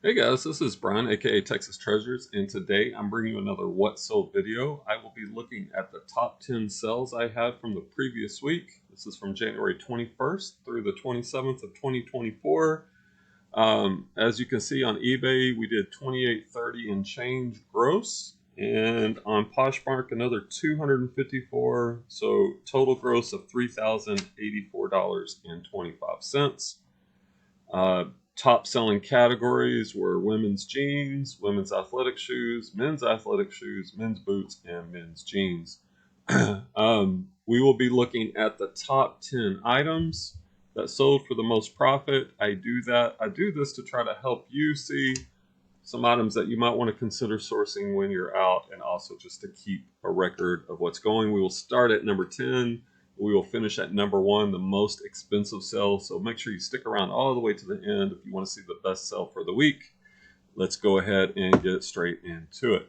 Hey guys, this is Brian, aka Texas Treasures, and today I'm bringing you another What Sold video. I will be looking at the top 10 sales I had from the previous week. This is from January 21st through the 27th of 2024. As you can see on eBay, we did 2830 and change gross, and on Poshmark another 254. So total gross of $3,084.25. Uh, Top selling categories were women's jeans, women's athletic shoes, men's boots, and men's jeans. We will be looking at the top 10 items that sold for the most profit. I do this to try to help you see some items that you might want to consider sourcing when you're out, and also just to keep a record of what's going. We will start at number 10. We will finish at number 1, the most expensive sale. So make sure you stick around all the way to the end if you want to see the best sale for the week. Let's go ahead and get straight into it.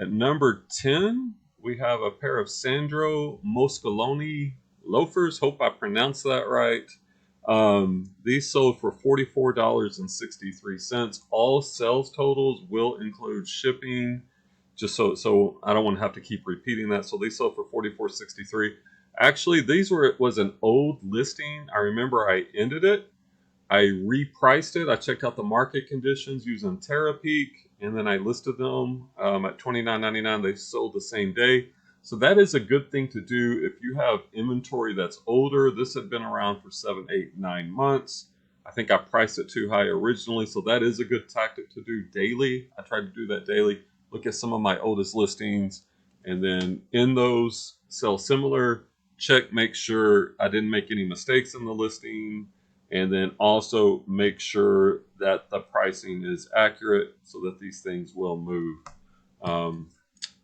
At number 10, we have a pair of Sandro Moscoloni loafers. Hope I pronounced that right. These sold for $44.63. All sales totals will include shipping. Just so I don't want to have to keep repeating that. So these sold for $44.63. Actually, was an old listing. I remember I ended it. I repriced it. I checked out the market conditions using Terapeak, and then I listed them at $29.99. They sold the same day. So that is a good thing to do if you have inventory that's older. This had been around for 7, 8, 9 months. I think I priced it too high originally, so that is a good tactic to do daily. I try to do that daily. Look at some of my oldest listings, and then in those sell similar. Check, make sure I didn't make any mistakes in the listing, and then also make sure that the pricing is accurate so that these things will move. Um,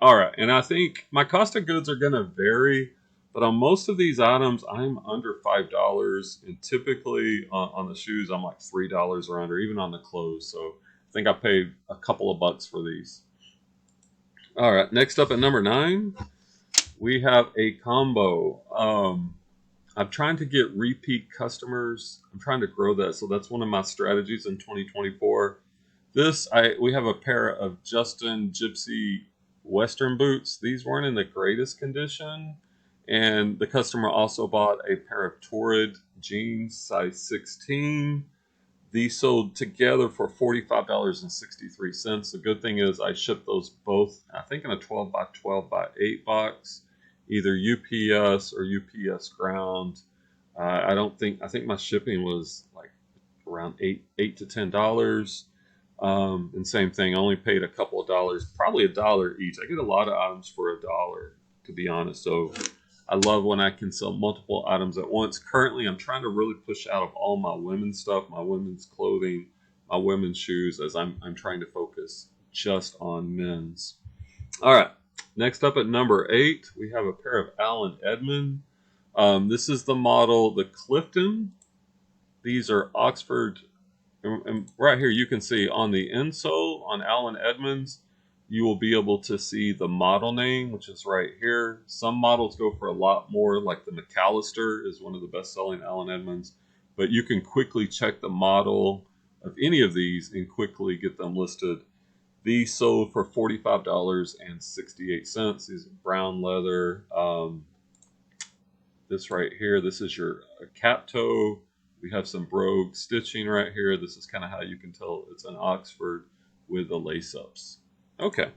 all right, and I think my cost of goods are going to vary, but on most of these items, I'm under $5, and typically on the shoes, I'm like $3 or under, even on the clothes. So I think I paid a couple of bucks for these. All right, next up at number 9, we have a combo. I'm trying to get repeat customers. I'm trying to grow that, so that's one of my strategies in 2024. We have a pair of Justin Gypsy Western boots. These weren't in the greatest condition, and the customer also bought a pair of Torrid jeans, size 16. These sold together for $45.63. The good thing is I shipped those both, I think, in a 12 by 12 by 8 box, either UPS or UPS ground. I think my shipping was like around eight to $10. And same thing, I only paid a couple of dollars, probably $1 each. I get a lot of items for $1, to be honest. So I love when I can sell multiple items at once. Currently, I'm trying to really push out of all my women's stuff, my women's clothing, my women's shoes, as I'm trying to focus just on men's. All right. Next up at number 8, we have a pair of Allen Edmonds. This is the model, the Clifton. These are Oxford. And right here, you can see on the insole on Allen Edmonds, you will be able to see the model name, which is right here. Some models go for a lot more, like the McAllister is one of the best-selling Allen Edmonds. But you can quickly check the model of any of these and quickly get them listed. These sold for $45.68. These are brown leather. This right here, this is your cap toe. We have some brogue stitching right here. This is kind of how you can tell it's an Oxford with the lace-ups. Okay.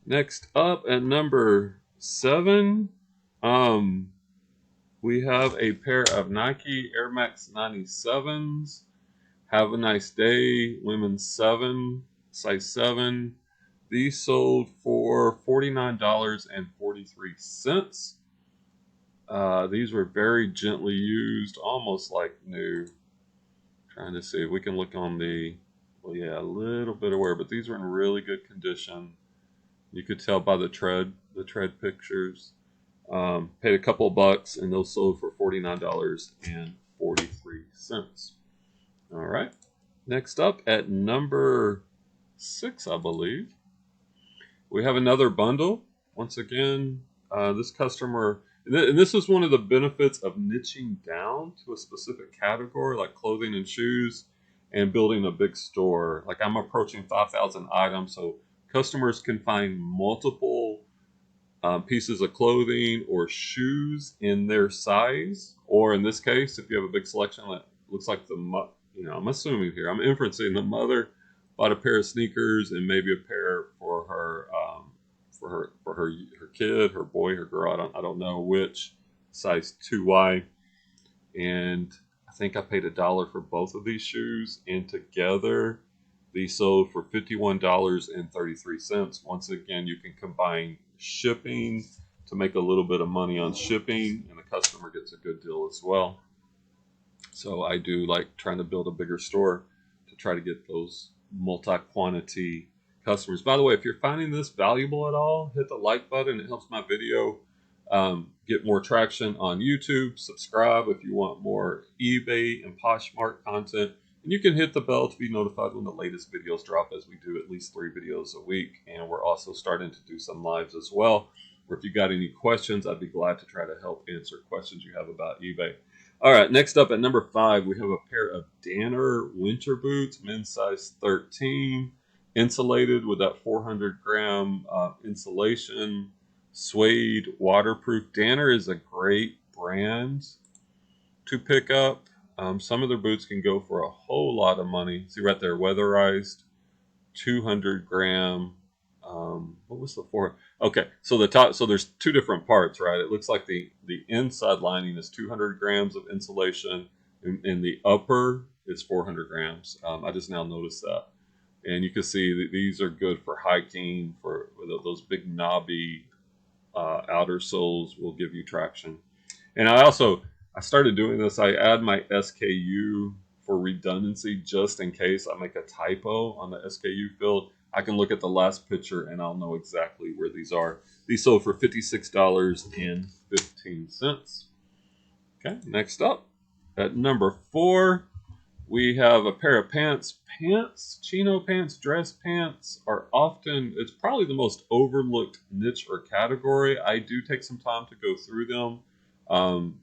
Next up at number 7, we have a pair of Nike Air Max 97s. Have a nice day, women's 7, size 7. These sold for $49.43. These were very gently used, almost like new. Trying to see if we can look on the, well, yeah, a little bit of wear, but these were in really good condition. You could tell by the tread pictures. Paid a couple of bucks, and those sold for $49.43. All right. Next up at number 6, I believe, we have another bundle. Once again, this customer, and this is one of the benefits of niching down to a specific category like clothing and shoes, and building a big store. Like I'm approaching 5,000 items, so customers can find multiple pieces of clothing or shoes in their size, or in this case, if you have a big selection that looks like I'm assuming here, I'm inferencing the mother bought a pair of sneakers and maybe a pair for her, her kid, her boy, her girl. I don't know which size 2Y, and I think I paid $1 for both of these shoes, and together these sold for $51.33. Once again, you can combine shipping to make a little bit of money on shipping, and the customer gets a good deal as well. So I do like trying to build a bigger store to try to get those multi-quantity customers. By the way, if you're finding this valuable at all, hit the like button. It helps my video get more traction on YouTube. Subscribe if you want more eBay and Poshmark content. And you can hit the bell to be notified when the latest videos drop, as we do at least 3 videos a week. And we're also starting to do some lives as well, where if you got any questions, I'd be glad to try to help answer questions you have about eBay. All right, next up at number 5, we have a pair of Danner winter boots, men's size 13, insulated with that 400-gram insulation, suede, waterproof. Danner is a great brand to pick up. Some of their boots can go for a whole lot of money. See right there, weatherized, 200-gram. What was the four? Okay, so the top. So there's 2 different parts, right? It looks like the inside lining is 200 grams of insulation, and the upper is 400 grams. I just now noticed that, and you can see that these are good for hiking. For those big knobby outer soles will give you traction. And I started doing this. I add my SKU for redundancy, just in case I make a typo on the SKU field. I can look at the last picture and I'll know exactly where these are. These sold for $56.15. Okay, next up at number 4, we have a pair of pants. Chino pants, dress pants it's probably the most overlooked niche or category. I do take some time to go through them.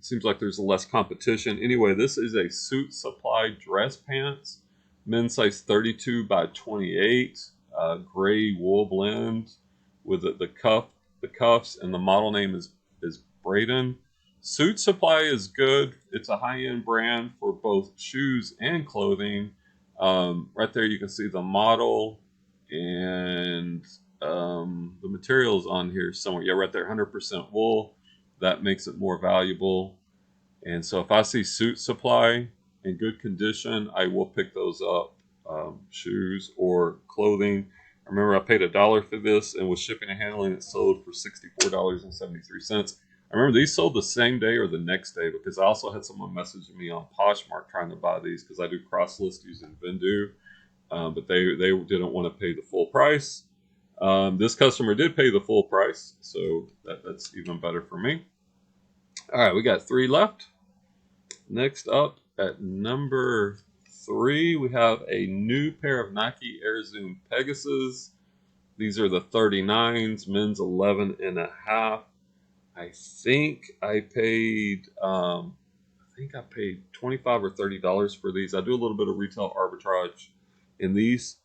Seems like there's less competition. Anyway, this is a Suit Supply dress pants, men's size 32 by 28, gray wool blend with the cuffs, and the model name is Braden. Suit Supply is good. It's a high-end brand for both shoes and clothing. Right there, you can see the model and the materials on here somewhere. Yeah, right there, 100% wool. That makes it more valuable. And so if I see Suit Supply in good condition, I will pick those up. Shoes or clothing. I remember I paid $1 for this, and with shipping and handling, it sold for $64.73. I remember these sold the same day or the next day, because I also had someone messaging me on Poshmark trying to buy these, because I do cross list using Vendu, but they didn't want to pay the full price. This customer did pay the full price, so that's even better for me. All right, we got 3 left. Next up at number 3, we have a new pair of Nike Air Zoom Pegasus. These are the 39s, men's 11 and a half. I think I paid $25 or $30 for these. I do a little bit of retail arbitrage, and these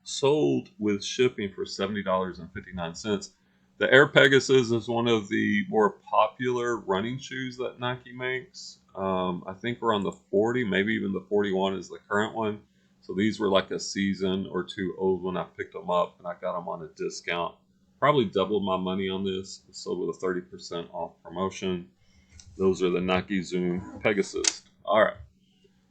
sold with shipping for $70.59. The Air Pegasus is one of the more popular running shoes that Nike makes. I think we're on the 40, maybe even the 41 is the current one. So these were like a season or 2 old when I picked them up, and I got them on a discount. Probably doubled my money on this. It sold with a 30% off promotion. Those are the Nike Zoom Pegasus. All right.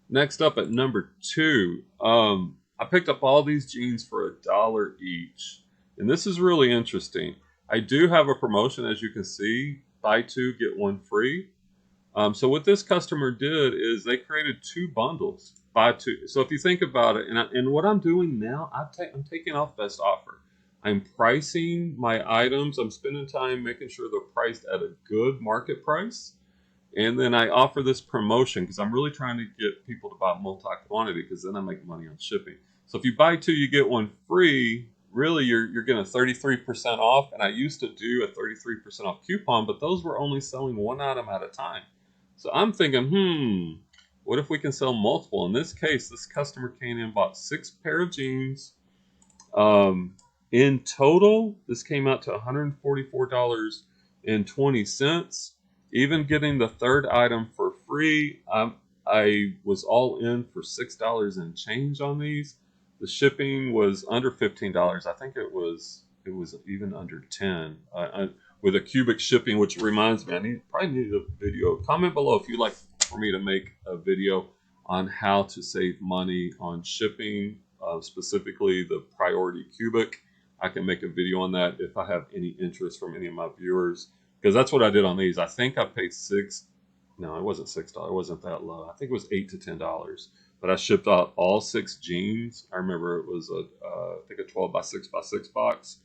Next up at number 2, I picked up all these jeans for $1 each. And this is really interesting. I do have a promotion, as you can see, buy 2, get 1 free. So what this customer did is they created 2 bundles, buy 2. So if you think about it, and what I'm doing now, I'm taking off best offer. I'm pricing my items. I'm spending time making sure they're priced at a good market price. And then I offer this promotion because I'm really trying to get people to buy multi-quantity, because then I make money on shipping. So if you buy 2, you get 1 free. Really, you're getting a 33% off. And I used to do a 33% off coupon, but those were only selling 1 item at a time. So I'm thinking, What if we can sell multiple? In this case, this customer came in and bought 6 pair of jeans. In total, this came out to $144.20. Even getting the third item for free, I was all in for $6 and change on these. The shipping was under $15. I think it was even under 10 with a cubic shipping, which reminds me, probably need a video. Comment below if you'd like for me to make a video on how to save money on shipping, specifically the priority cubic. I can make a video on that if I have any interest from any of my viewers, because that's what I did on these. I think I paid no, it wasn't $6. It wasn't that low. I think it was $8 to $10. But I shipped out all 6 jeans. I remember it was I think a 12 by 6 by 6 box,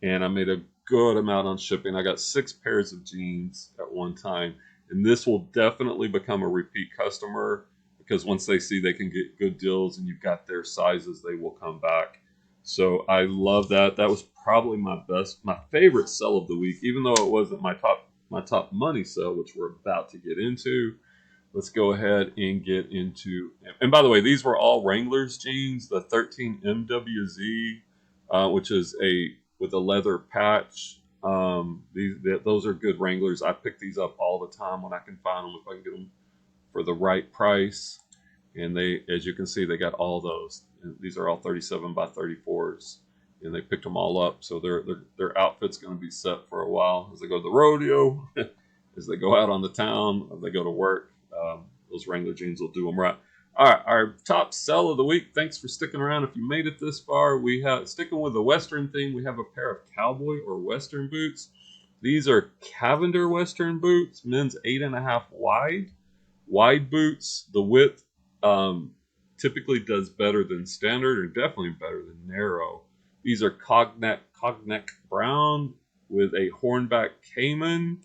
and I made a good amount on shipping. I got 6 pairs of jeans at one time, and this will definitely become a repeat customer, because once they see they can get good deals and you've got their sizes, they will come back. So I love that. That was probably my favorite sell of the week, even though it wasn't my top money sell, which we're about to get into. Let's go ahead and get into, and by the way, these were all Wranglers jeans, the 13 MWZ, which is with a leather patch. Those are good Wranglers. I pick these up all the time when I can find them, if I can get them for the right price. And they, as you can see, they got all those. These are all 37 by 34s, and they picked them all up. So their outfit's going to be set for a while as they go to the rodeo, as they go out on the town, as they go to work. Those Wrangler jeans will do them right. All right, our top sell of the week. Thanks for sticking around. If you made it this far, we have, sticking with the Western theme, we have a pair of cowboy or Western boots. These are Cavender Western boots, men's 8.5 wide boots. The width typically does better than standard, or definitely better than narrow. These are cognac brown with a hornback cayman.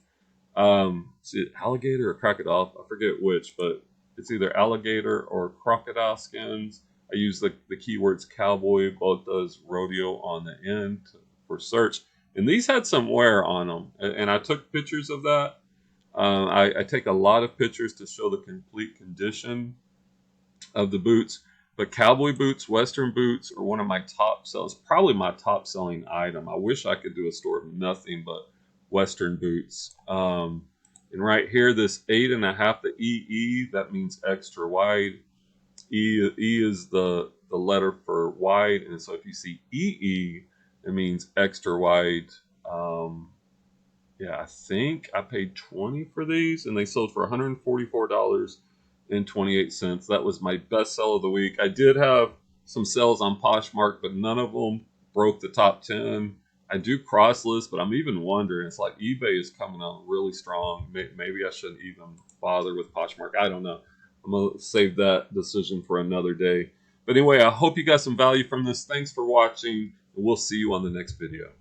Is it alligator or crocodile? I forget which, but it's either alligator or crocodile skins. I use the keywords cowboy, both does rodeo on the end for search. And these had some wear on them, and I took pictures of that. I take a lot of pictures to show the complete condition of the boots. But cowboy boots, Western boots are one of my top sellers, probably my top selling item. I wish I could do a store of nothing but Western boots. And right here, this 8.5, the EE, that means extra wide. E is the letter for wide, and so if you see EE, it means extra wide. Yeah, I think I paid $20 for these, and they sold for $144.28. That was my best sell of the week. I did have some sales on Poshmark, but none of them broke the top 10. I do cross list, but I'm even wondering, it's like eBay is coming on really strong. Maybe I shouldn't even bother with Poshmark. I don't know. I'm going to save that decision for another day. But anyway, I hope you got some value from this. Thanks for watching, and we'll see you on the next video.